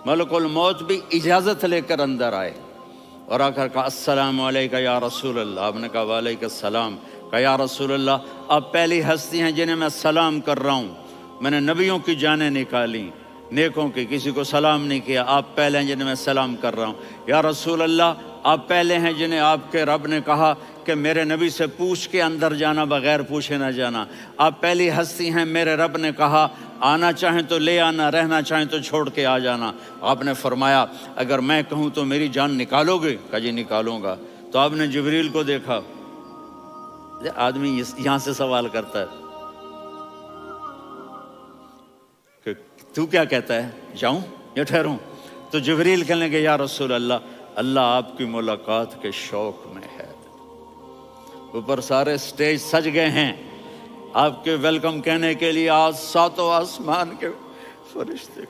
मलकुल मौत भी इजाज़त लेकर अंदर आए और आकर कहा अस्सलामु अलैका या रसूल अल्लाह। आपने कहा वालेकुम सलाम। कहा या रसूल अल्लाह, आप पहली हस्ती हैं जिन्हें मैं सलाम कर रहा हूँ। मैंने नबियों की जानें निकाली, नेकों की, किसी को सलाम नहीं किया, आप पहले हैं जिन्हें मैं सलाम कर रहा हूँ। या रसूल अल्लाह, आप पहले हैं जिन्हें आपके रब ने कहा कि मेरे नबी से पूछ के अंदर जाना, बग़ैर पूछे ना जाना। आप पहली हस्ती हैं, मेरे रब ने कहा आना चाहें तो ले आना, रहना चाहें तो छोड़ के आ जाना। आपने फरमाया अगर मैं कहूँ तो मेरी जान निकालोगे? कहा जी निकालूंगा। तो आपने जिब्रील को देखा। आदमी यहाँ से सवाल करता है कि तू क्या कहता है, जाऊं या ठहरूं? तो जिब्रील कहने लगे या रसूल अल्लाह, अल्लाह आपकी मुलाकात के शौक में है। ऊपर सारे स्टेज सज गए हैं आपके वेलकम कहने के लिए। आज सातों आसमान के फरिश्ते